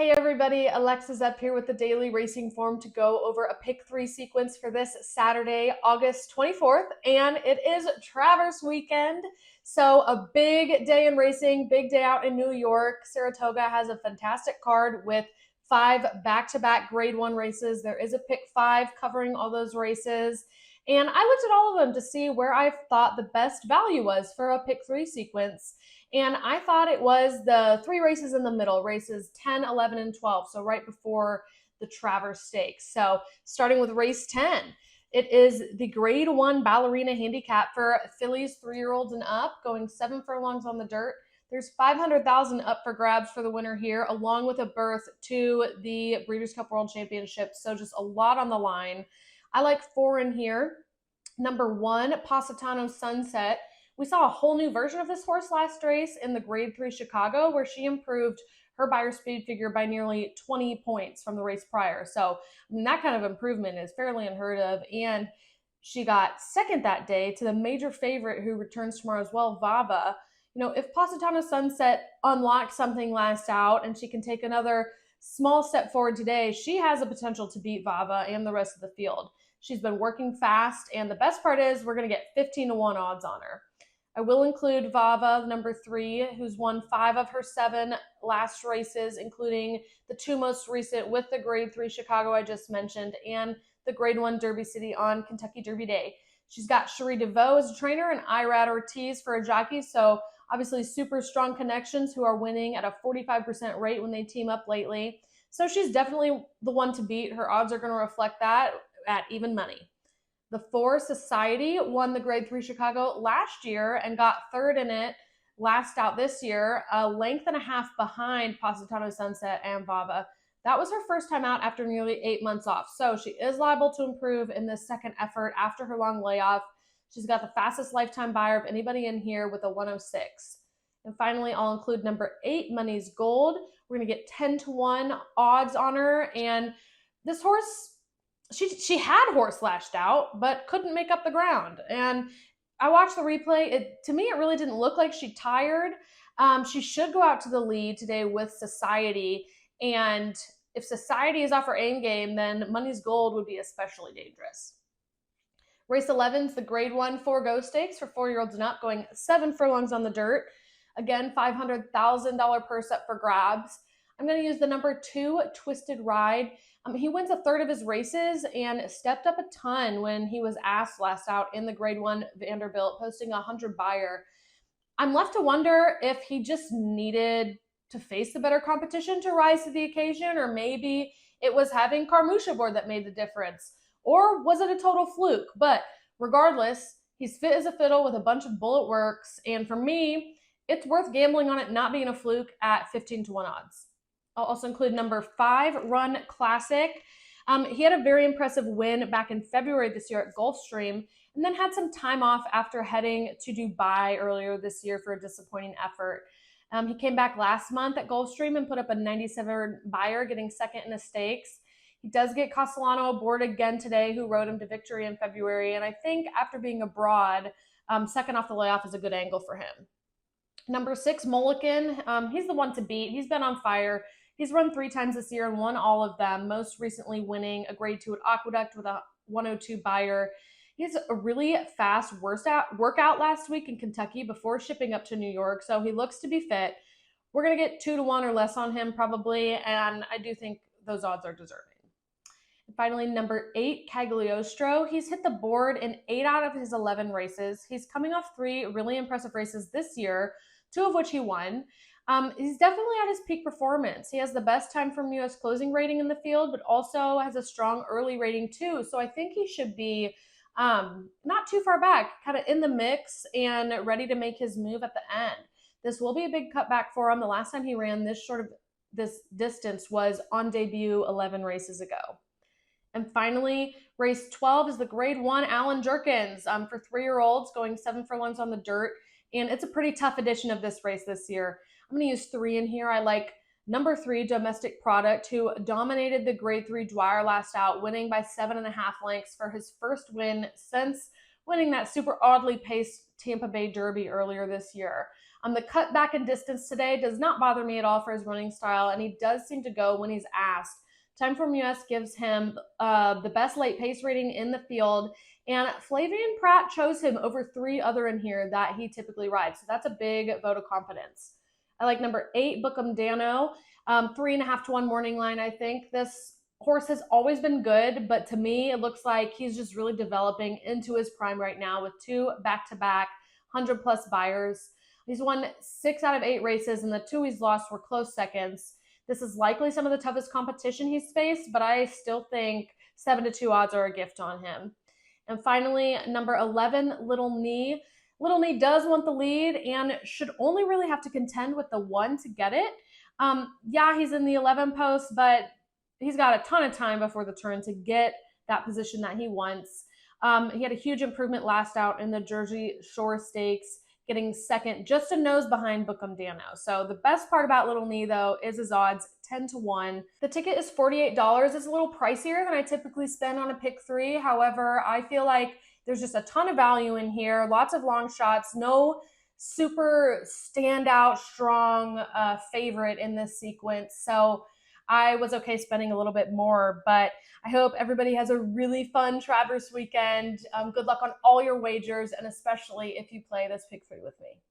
Hey everybody, Alexa Zepp here with the daily racing form to go over a pick 3 sequence for this Saturday, August 24th, and it is Traverse weekend. So a big day in racing, big day out in New York. Saratoga has a fantastic card with 5 back-to-back grade 1 races. There is a pick 5 covering all those races. And I looked at all of them to see where I thought the best value was for a pick 3 sequence. And I thought it was the 3 races in the middle, races 10, 11, and 12, so right before the Traverse Stakes. So starting with race 10, it is the grade 1 ballerina handicap for fillies 3-year-olds and up, going 7 furlongs on the dirt. There's $500,000 up for grabs for the winner here, along with a berth to the Breeders' Cup World Championship, so just a lot on the line. I like 4 in here. Number 1, Positano Sunset. We saw a whole new version of this horse last race in the Grade 3 Chicago, where she improved her buyer speed figure by nearly 20 points from the race prior. So that kind of improvement is fairly unheard of. And she got second that day to the major favorite who returns tomorrow as well, Vava. You know, if Positano Sunset unlocks something last out and she can take another small step forward today, she has the potential to beat Vava and the rest of the field. She's been working fast, and the best part is we're going to get 15-1 odds on her. I will include Vava, number 3, who's won 5 of her 7 last races, including the 2 most recent with the Grade 3 Chicago I just mentioned and the Grade 1 Derby City on Kentucky Derby Day. She's got Cherie DeVoe as a trainer and Irad Ortiz for a jockey, so obviously super strong connections who are winning at a 45% rate when they team up lately. So she's definitely the one to beat. Her odds are going to reflect that at even money. The 4 Society won the Grade 3 Chicago last year and got 3rd in it last out this year, a length and a half behind Positano Sunset and Vava. That was her first time out after nearly 8 months off, so she is liable to improve in this second effort after her long layoff. She's got the fastest lifetime buyer of anybody in here with a 106. And finally, I'll include number 8, Money's Gold. We're going to get 10-1 odds on her, and this horse, she had horse lashed out, but couldn't make up the ground. And I watched the replay. To me, it really didn't look like she tired. She should go out to the lead today with Society. And if Society is off her aim game, then Money's Gold would be especially dangerous. Race 11 is the Grade 1 4-Go Stakes for 4-year-olds and up, going 7 furlongs on the dirt. Again, $500,000 purse up for grabs. I'm going to use the number 2, Twisted Ride. He wins a third of his races and stepped up a ton when he was asked last out in the Grade 1 Vanderbilt, posting a 100 buyer. I'm left to wonder if he just needed to face the better competition to rise to the occasion, or maybe it was having Carmouche aboard that made the difference, or was it a total fluke? But regardless, he's fit as a fiddle with a bunch of bullet works, and for me, it's worth gambling on it not being a fluke at 15-1 odds. I'll also include number 5, Run Classic. He had a very impressive win back in February this year at Gulfstream, and then had some time off after heading to Dubai earlier this year for a disappointing effort. He came back last month at Gulfstream and put up a 97 buyer, getting second in the stakes. He does get Castellano aboard again today, who rode him to victory in February, and I think after being abroad, second off the layoff is a good angle for him. Number 6, Mulligan. He's the one to beat. He's been on fire. He's run 3 times this year and won all of them, most recently winning a Grade 2 at Aqueduct with a 102 buyer. He has a really fast workout last week in Kentucky before shipping up to New York, so he looks to be fit. We're going to get 2-1 or less on him probably, and I do think those odds are deserving. And finally, number 8, Cagliostro. He's hit the board in 8 out of his 11 races. He's coming off 3 really impressive races this year, 2 of which he won. He's definitely at his peak performance. He has the best time from U.S. closing rating in the field, but also has a strong early rating too. So I think he should be not too far back, kind of in the mix and ready to make his move at the end. This will be a big cutback for him. The last time he ran this distance was on debut 11 races ago. And finally, race 12 is the Grade 1 Allen Jerkins for 3-year-olds, going 7 furlongs on the dirt. And it's a pretty tough edition of this race this year. I'm going to use 3 in here. I like number 3, Domestic Product, who dominated the Grade 3 Dwyer last out, winning by 7.5 lengths for his first win since winning that super oddly paced Tampa Bay Derby earlier this year. The cut back in distance today does not bother me at all for his running style, and he does seem to go when he's asked. Time from US gives him the best late pace rating in the field, and Flavian Pratt chose him over 3 other in here that he typically rides. So that's a big vote of confidence. I like number 8, Bookham Dano, 3.5 to 1 morning line. I think this horse has always been good, but to me, it looks like he's just really developing into his prime right now with 2 back-to-back 100-plus buyers. He's won 6 out of 8 races, and the 2 he's lost were close seconds. This is likely some of the toughest competition he's faced, but I still think 7 to 2 odds are a gift on him. And finally, number 11, Little Knee. Little Knee does want the lead and should only really have to contend with the 1 to get it. Yeah, he's in the 11 post, but he's got a ton of time before the turn to get that position that he wants. He had a huge improvement last out in the Jersey Shore Stakes, getting second, just a nose behind Bookham Dano. So the best part about Little Knee, though, is his odds, 10 to 1. The ticket is $48. It's a little pricier than I typically spend on a pick 3. However, I feel like there's just a ton of value in here, lots of long shots, no super standout, strong favorite in this sequence. So I was okay spending a little bit more, but I hope everybody has a really fun Travers weekend. Good luck on all your wagers, and especially if you play this pick 3 with me.